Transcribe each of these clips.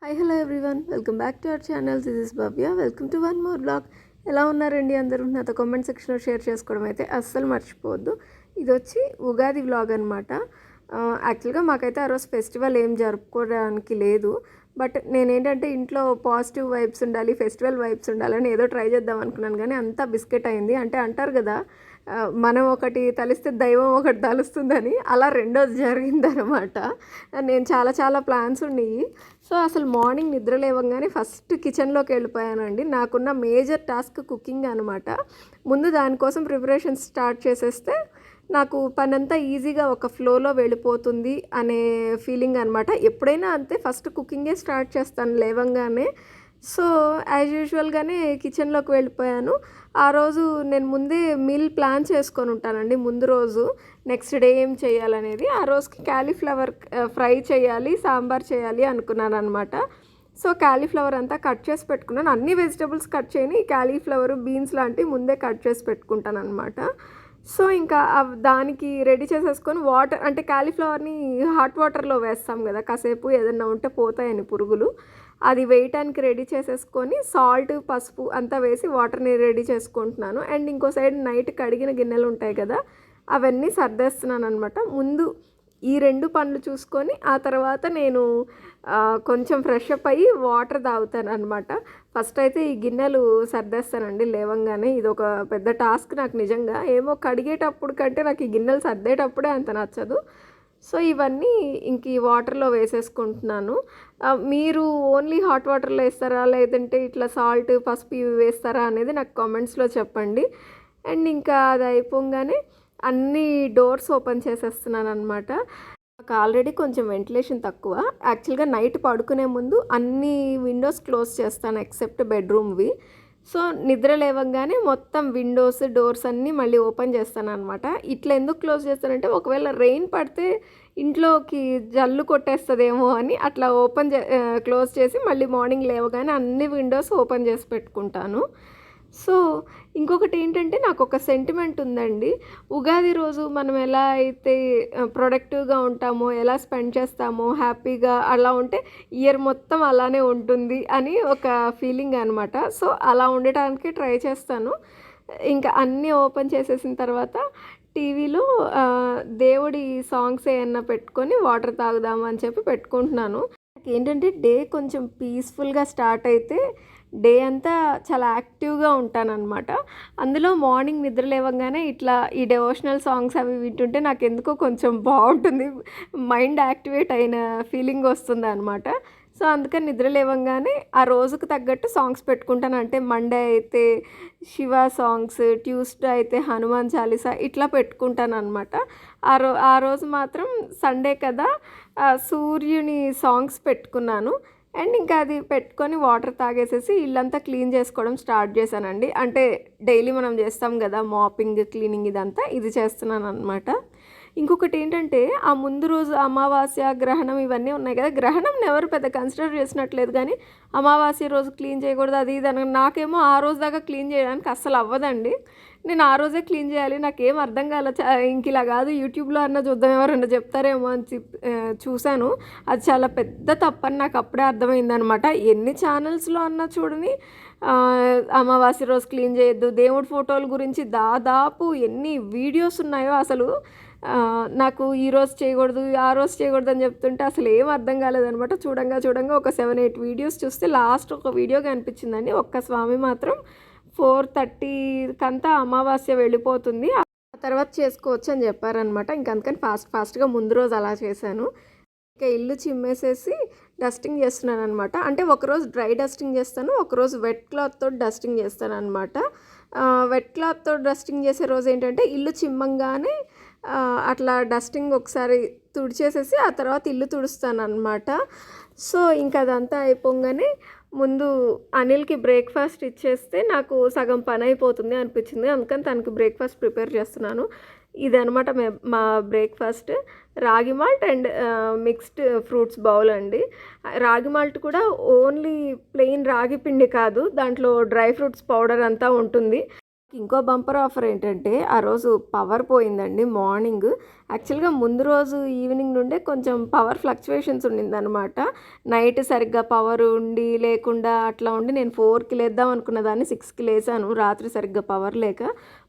Hi hello everyone, welcome back to our channel. This is Bhavya. Welcome to one more blog. ఎలా ఉన్నారండి అందరూ? నాతో comment సెక్షన్లో share చేసుకోవడం అయితే అస్సలు మర్చిపోవద్దు. ఇది వచ్చి ఉగాది వ్లాగ్ అనమాట. యాక్చువల్గా మాకైతే ఆ రోజు ఫెస్టివల్ ఏం జరుపుకోవడానికి లేదు. బట్ నేనేంటంటే ఇంట్లో పాజిటివ్ వైబ్స్ ఉండాలి, ఫెస్టివల్ వైబ్స్ ఉండాలని ఏదో ట్రై చేద్దాం అనుకున్నాను. కానీ అంతా బిస్కెట్ అయింది. అంటే అంటారు కదా, మనం ఒకటి తలిస్తే దైవం ఒకటి తలుస్తుందని, అలా రెండోది జరిగిందనమాట. నేను చాలా చాలా ప్లాన్స్ ఉన్నాయి. సో అసలు మార్నింగ్ నిద్ర లేవగానే ఫస్ట్ కిచెన్లోకి వెళ్ళిపోయానండి. నాకున్న మేజర్ టాస్క్ కుకింగ్ అనమాట. ముందు దానికోసం ప్రిపరేషన్ స్టార్ట్ చేసేస్తే నాకు పనంతా ఈజీగా ఒక ఫ్లోలో వెళ్ళిపోతుంది అనే ఫీలింగ్ అనమాట. ఎప్పుడైనా అంతే, ఫస్ట్ కుకింగే స్టార్ట్ చేస్తాను లేవంగానే. సో యాజ్ యూజువల్గానే కిచెన్లోకి వెళ్ళిపోయాను. ఆ రోజు నేను ముందే మీల్ ప్లాన్ చేసుకొని ఉంటానండి. ముందు రోజు నెక్స్ట్ డే ఏం చేయాలనేది. ఆ రోజుకి క్యాలీఫ్లవర్ ఫ్రై చేయాలి, సాంబార్ చేయాలి అనుకున్నాను అనమాట. సో క్యాలీఫ్లవర్ అంతా కట్ చేసి పెట్టుకున్నాను. అన్ని వెజిటబుల్స్ కట్ చేయని క్యాలీఫ్లవర్, బీన్స్ లాంటివి ముందే కట్ చేసి పెట్టుకుంటాను అనమాట. సో ఇంకా దానికి రెడీ చేసేసుకొని వాటర్, అంటే క్యాలీఫ్లవర్ని హాట్ వాటర్లో వేస్తాం కదా, కాసేపు ఏదన్నా ఉంటే పోతాయని పురుగులు, అది వేయటానికి రెడీ చేసేసుకొని సాల్ట్, పసుపు అంతా వేసి వాటర్ని రెడీ చేసుకుంటున్నాను. అండ్ ఇంకో సైడ్ నైట్ కడిగిన గిన్నెలు ఉంటాయి కదా, అవన్నీ సర్దేస్తున్నాను అనమాట. ముందు ఈ రెండు పనులు చూసుకొని ఆ తర్వాత నేను కొంచెం ఫ్రెష్ అప్ అయ్యి వాటర్ తాగుతాను అనమాట. ఫస్ట్ అయితే ఈ గిన్నెలు సర్దేస్తానండి లేవంగానే. ఇది ఒక పెద్ద టాస్క్ నాకు నిజంగా. ఏమో కడిగేటప్పుడు కంటే నాకు ఈ గిన్నెలు సర్దేటప్పుడే అంత నచ్చదు. సో ఇవన్నీ ఇంక ఈ వాటర్లో వేసేసుకుంటున్నాను. మీరు ఓన్లీ హాట్ వాటర్లో వేస్తారా, లేదంటే ఇట్లా సాల్ట్, పసుపు ఇవి వేస్తారా అనేది నాకు కామెంట్స్లో చెప్పండి. అండ్ ఇంకా అది అయిపోగానే అన్ని డోర్స్ ఓపెన్ చేసేస్తున్నాను అనమాట. నాకు ఆల్రెడీ కొంచెం వెంటిలేషన్ తక్కువ. యాక్చువల్గా నైట్ పడుకునే ముందు అన్ని విండోస్ క్లోజ్ చేస్తాను ఎక్సెప్ట్ బెడ్రూమ్వి. సో నిద్ర లేవగానే మొత్తం విండోస్, డోర్స్ అన్నీ మళ్ళీ ఓపెన్ చేస్తాను అనమాట. ఇట్లా ఎందుకు క్లోజ్ చేస్తానంటే ఒకవేళ రెయిన్ పడితే ఇంట్లోకి జల్లు కొట్టేస్తుందేమో అని అట్లా క్లోజ్ చేసి మళ్ళీ మార్నింగ్ లేవగానే అన్ని విండోస్ ఓపెన్ చేసి పెట్టుకుంటాను. సో ఇంకొకటి ఏంటంటే, నాకు ఒక సెంటిమెంట్ ఉందండి. ఉగాది రోజు మనం ఎలా అయితే ప్రొడక్టివ్గా ఉంటామో, ఎలా స్పెండ్ చేస్తామో, హ్యాపీగా అలా ఉంటే ఇయర్ మొత్తం అలానే ఉంటుంది అని ఒక ఫీలింగ్ అనమాట. సో అలా ఉండటానికి ట్రై చేస్తాను. ఇంకా అన్నీ ఓపెన్ చేసేసిన తర్వాత టీవీలో దేవుడి సాంగ్స్ ఏమన్నా పెట్టుకొని వాటర్ తాగుదాము అని చెప్పి పెట్టుకుంటున్నాను. ఏంటంటే డే కొంచెం పీస్ఫుల్గా స్టార్ట్ అయితే డే అంతా చాలా యాక్టివ్గా ఉంటానన్నమాట. అందులో మార్నింగ్ నిద్ర లేవగానే ఇట్లా ఈ డివోషనల్ సాంగ్స్ అవి వింటుంటే నాకు ఎందుకో కొంచెం బాగుంటుంది, మైండ్ యాక్టివేట్ అయిన ఫీలింగ్ వస్తుంది అనమాట. సో అందుకని నిద్ర లేవగానే ఆ రోజుకు తగ్గట్టు సాంగ్స్ పెట్టుకుంటాను. అంటే మండే అయితే శివ సాంగ్స్, ట్యూస్డే అయితే హనుమాన్ చాలీసా ఇట్లా పెట్టుకుంటాను అనమాట. ఆ రోజు మాత్రం సండే కదా, సూర్యుని సాంగ్స్ పెట్టుకున్నాను. అండ్ ఇంకా అది పెట్టుకొని వాటర్ తాగేసేసి ఇల్లంతా క్లీన్ చేసుకోవడం స్టార్ట్ చేశానండి. అంటే డైలీ మనం చేస్తాం కదా మాపింగ్, క్లీనింగ్, ఇదంతా ఇది చేస్తున్నాను అనమాట. ఇంకొకటి ఏంటంటే, ఆ ముందు రోజు అమావాస్య, గ్రహణం ఇవన్నీ ఉన్నాయి కదా, గ్రహణం ఎవరు పెద్ద కన్సిడర్ చేసినట్లేదు. కానీ అమావాస్య రోజు క్లీన్ చేయకూడదు అది ఇది అని నాకేమో ఆ రోజు దాకా క్లీన్ చేయడానికి అస్సలు అవ్వదండి. నేను ఆ రోజే క్లీన్ చేయాలి, నాకేం అర్థం కాలే. ఇంక ఇలా కాదు, యూట్యూబ్లో అన్నా చూద్దాం ఎవరన్నా చెప్తారేమో అని చూశాను. అది చాలా పెద్ద తప్పని నాకు అప్పుడే అర్థమైందనమాట. ఎన్ని ఛానల్స్లో అన్నా చూడని అమావాస్య రోజు క్లీన్ చేయొద్దు, దేవుడి ఫోటోల గురించి దాదాపు ఎన్ని వీడియోస్ ఉన్నాయో అసలు నాకు ఈరోజు చేయకూడదు, ఆ రోజు చేయకూడదు అని చెప్తుంటే అసలు ఏం అర్థం కాలేదనమాట. చూడంగా ఒక 7-8 వీడియోస్ చూస్తే లాస్ట్ ఒక వీడియో కనిపించిందండి. ఒక్క స్వామి మాత్రం 4:30 అమావాస్య వెళ్ళిపోతుంది, ఆ తర్వాత చేసుకోవచ్చు అని చెప్పారనమాట. అందుకని ఫాస్ట్గా ముందు రోజు అలా చేశాను. ఇంకా ఇల్లు చిమ్మేసేసి డస్టింగ్ చేస్తున్నాను అనమాట. అంటే ఒకరోజు డ్రై డస్టింగ్ చేస్తాను, ఒకరోజు వెట్ క్లాత్తో డస్టింగ్ చేస్తాను అనమాట. వెట్ క్లాత్తో డస్టింగ్ చేసే రోజు ఏంటంటే ఇల్లు చిమ్మంగానే అట్లా డస్టింగ్ ఒకసారి తుడిచేసేసి ఆ తర్వాత ఇల్లు తుడుస్తాను అనమాట. సో ఇంకా అదంతా అయిపోగానే ముందు అనిల్కి బ్రేక్ఫాస్ట్ ఇచ్చేస్తే నాకు సగం పని అయిపోతుంది అనిపించింది. అందుకని తనకి బ్రేక్ఫాస్ట్ ప్రిపేర్ చేస్తున్నాను. ఇదనమాట మా బ్రేక్ఫాస్ట్. రాగి malt and mixed fruits bowl అండి. రాగి మాల్ట్ కూడా ఓన్లీ ప్లెయిన్ రాగి పిండి కాదు, దాంట్లో డ్రై ఫ్రూట్స్ పౌడర్ అంతా ఉంటుంది. ఇంకో బంపర్ ఆఫర్ ఏంటంటే, ఆ రోజు పవర్ పోయిందండి మార్నింగ్. యాక్చువల్గా ముందు రోజు ఈవినింగ్ నుండే కొంచెం పవర్ ఫ్లక్చువేషన్స్ ఉండిందనమాట. నైట్ సరిగ్గా పవర్ ఉండి లేకుండా అట్లా ఉండి నేను 4కి లేద్దాం అనుకున్న దాన్ని 6కి లేసాను రాత్రి సరిగ్గా పవర్ లేక.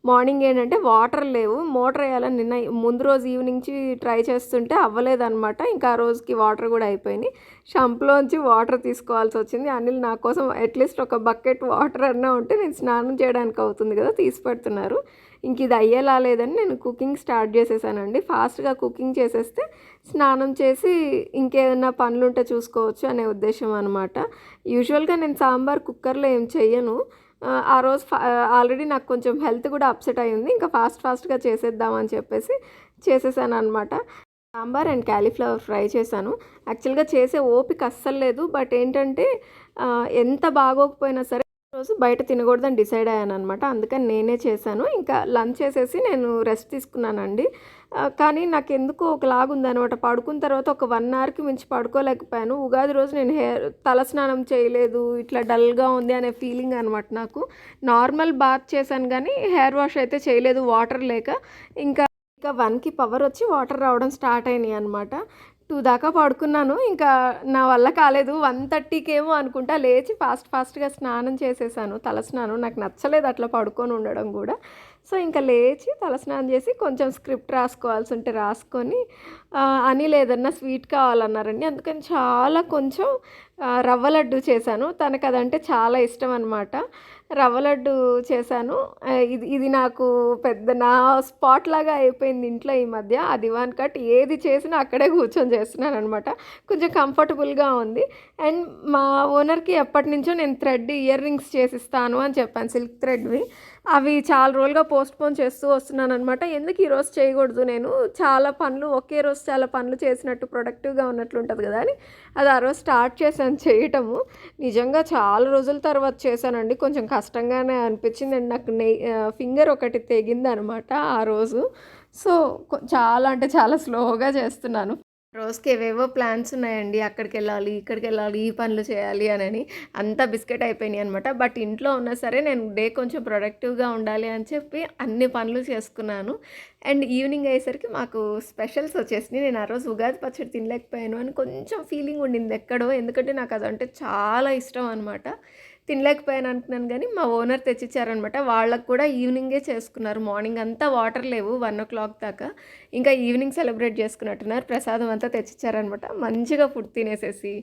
మార్నింగ్ ఏంటంటే వాటర్ లేవు, మోటార్ వేయాలని నిన్న ముందు రోజు ఈవినింగ్ నుంచి ట్రై చేస్తుంటే అవ్వలేదన్నమాట. ఇంకా ఆ రోజుకి వాటర్ కూడా అయిపోయినాయి. షంప్లోంచి వాటర్ తీసుకోవాల్సి వచ్చింది. అనిల్ నా కోసం అట్లీస్ట్ ఒక బకెట్ వాటర్ అన్నా ఉంటే నేను స్నానం చేయడానికి అవుతుంది కదా తీసి పెడుతున్నారు. ఇంక ఇది అయ్యేలా లేదని నేను కుకింగ్ స్టార్ట్ చేసేసానండి. ఫాస్ట్గా కుకింగ్ చేసేస్తే స్నానం చేసి ఇంకేదన్నా పనులు ఉంటే చూసుకోవచ్చు అనే ఉద్దేశం అనమాట. యూజువల్గా నేను సాంబార్ కుక్కర్లో ఏం చెయ్యను. ఆ రోజు ఆల్రెడీ నాకు కొంచెం హెల్త్ కూడా అప్సెట్ అయ్యింది. ఇంకా ఫాస్ట్గా చేసేద్దామని చెప్పేసి చేసేసాను అనమాట. సాంబార్ అండ్ క్యాలీఫ్లవర్ ఫ్రై చేశాను. యాక్చువల్గా చేసే ఓపిక అస్సలు లేదు. బట్ ఏంటంటే ఎంత బాగోకపోయినా సరే రోజు బయట తినకూడదని డిసైడ్ అయ్యాను అనమాట. అందుకని నేనే చేశాను. ఇంకా లంచ్ చేసేసి నేను రెస్ట్ తీసుకున్నానండి. కానీ నాకు ఎందుకో ఒకలాగా ఉందనమాట. పడుకున్న తర్వాత ఒక 1 అవర్కి మించి పడుకోలేకపోయాను. ఉగాది రోజు నేను తలస్నానం చేయలేదు, ఇట్లా డల్గా ఉంది అనే ఫీలింగ్ అనమాట నాకు. నార్మల్ బాత్ చేశాను కానీ హెయిర్ వాష్ అయితే చేయలేదు వాటర్ లేక. ఇంకా 1కి పవర్ వచ్చి వాటర్ రావడం స్టార్ట్ అయినాయి అనమాట. 2 దాకా పడుకున్నాను. ఇంకా నా వల్ల కాలేదు. 1:30కేమో అనుకుంటా లేచి ఫాస్ట్గా స్నానం చేసేసాను. తలస్నానం నాకు నచ్చలేదు అట్లా పడుకొని ఉండడం కూడా. సో ఇంకా లేచి తలస్నానం చేసి కొంచెం స్క్రిప్ట్ రాసుకోవాల్సి ఉంటే రాసుకొని అనిల్ ఏదన్నా స్వీట్ కావాలన్నారండి. అందుకని చాలా కొంచెం రవ్వ లడ్డు చేశాను. తనకు అదంటే చాలా ఇష్టం అనమాట. రవ్వ లడ్డు చేశాను. ఇది నాకు పెద్ద నా స్పాట్ లాగా అయిపోయింది ఇంట్లో ఈ మధ్య. ఆ దివాన్ కట్ ఏది చేసినా అక్కడే కూర్చొని చేస్తున్నాను అనమాట. కొంచెం కంఫర్టబుల్గా ఉంది. అండ్ మా ఓనర్కి ఎప్పటి నుంచో నేను ఇయర్ రింగ్స్ చేసిస్తాను అని చెప్పాను, సిల్క్ థ్రెడ్వి. అవి చాలా రోజులుగా పోస్ట్పోన్ చేస్తూ వస్తున్నాను అనమాట. ఎందుకు ఈరోజు చేయకూడదు, నేను చాలా పనులు ఒకే రోజు చాలా పనులు చేసినట్టు ప్రొడక్టివ్గా ఉన్నట్లు ఉంటుంది కదా అని అది ఆ రోజు స్టార్ట్ చేశాను చేయటము. నిజంగా చాలా రోజుల తర్వాత చేశానండి. కొంచెం కష్టంగానే అనిపించింది. అండ్ నాకు ఫింగర్ ఒకటి తెగింది అనమాట ఆ రోజు. సో చాలా అంటే చాలా స్లోగా చేస్తున్నాను. రోజుకి ఏవేవో ప్లాన్స్ ఉన్నాయండి. అక్కడికి వెళ్ళాలి, ఇక్కడికి వెళ్ళాలి, ఈ పనులు చేయాలి అని అంతా బిస్కెట్ అయిపోయినాయి అనమాట. బట్ ఇంట్లో ఉన్నా సరే నేను డే కొంచెం ప్రొడక్టివ్గా ఉండాలి అని చెప్పి అన్ని పనులు చేసుకున్నాను. అండ్ ఈవినింగ్ అయ్యేసరికి మాకు స్పెషల్స్ వచ్చేసినాయి. నేను ఆ రోజు ఉగాది పచ్చడి తినలేకపోయాను అని కొంచెం ఫీలింగ్ ఉండింది ఎక్కడో. ఎందుకంటే నాకు అదంటే చాలా ఇష్టం అనమాట. తినలేకపోయాను అనుకున్నాను కానీ మా ఓనర్ తెచ్చిచ్చారనమాట. వాళ్ళకు కూడా ఈవినింగే చేసుకున్నారు. మార్నింగ్ అంతా వాటర్ లేవు 1 దాకా. ఇంకా ఈవినింగ్ సెలబ్రేట్ చేసుకున్నట్టున్నారు. ప్రసాదం అంతా తెచ్చిచ్చారనమాట. మంచిగా ఫుడ్ తినేసేసి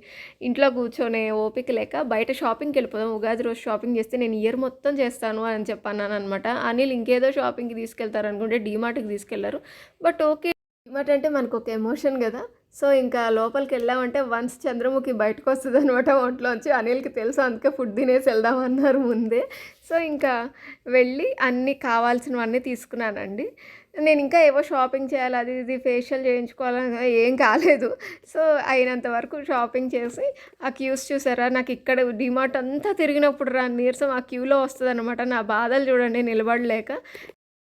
ఇంట్లో కూర్చొనే ఓపిక లేక బయట షాపింగ్కి వెళ్ళిపోదాం, ఉగాది రోజు షాపింగ్ చేస్తే నేను ఇయర్ మొత్తం చేస్తాను అని చెప్పన్నాను అనమాట. అనిల్ ఇంకేదో షాపింగ్కి తీసుకెళ్తారు అనుకుంటే డీమార్ట్కి తీసుకెళ్లారు. బట్ ఓకే, డీమార్ట్ అంటే మనకు ఒక ఎమోషన్ కదా. సో ఇంకా లోపలికి వెళ్ళామంటే వన్స్ చంద్రముఖి బయటకు వస్తుంది అనమాట ఒంట్లోంచి. అనిల్కి తెలుసు, అందుకే ఫుడ్ తినేసి వెళ్దామన్నారు ముందే. సో ఇంకా వెళ్ళి అన్నీ కావాల్సినవన్నీ తీసుకున్నానండి. నేను ఇంకా ఏవో షాపింగ్ చేయాలి, అది ఇది ఫేషియల్ చేయించుకోవాలని ఏం కాలేదు. సో అయినంత వరకు షాపింగ్ చేసి ఆ క్యూస్ చూసారా, నాకు ఇక్కడ డిమార్ట్ అంతా తిరిగినప్పుడు నీరసం ఆ క్యూలో వస్తుంది అనమాట. నా బాధలు చూడండి నిలబడలేక.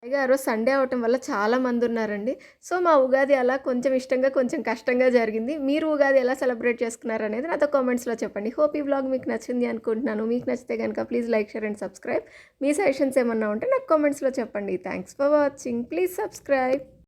పైగా ఆ రోజు సండే అవటం వల్ల చాలా మంది ఉన్నారండి. సో మా ఉగాది అలా కొంచెం ఇష్టంగా కొంచెం కష్టంగా జరిగింది. మీరు ఉగాది ఎలా సెలబ్రేట్ చేసుకున్నారనేది నాతో కామెంట్స్లో చెప్పండి. హోప్ ఈ వ్లాగ్ మీకు నచ్చింది అనుకుంటున్నాను. మీకు నచ్చితే కనుక please like, share and subscribe. Me suggestions ఏమన్నా ఉంటే నాకు కామెంట్స్లో చెప్పండి. Thanks for watching. Please subscribe.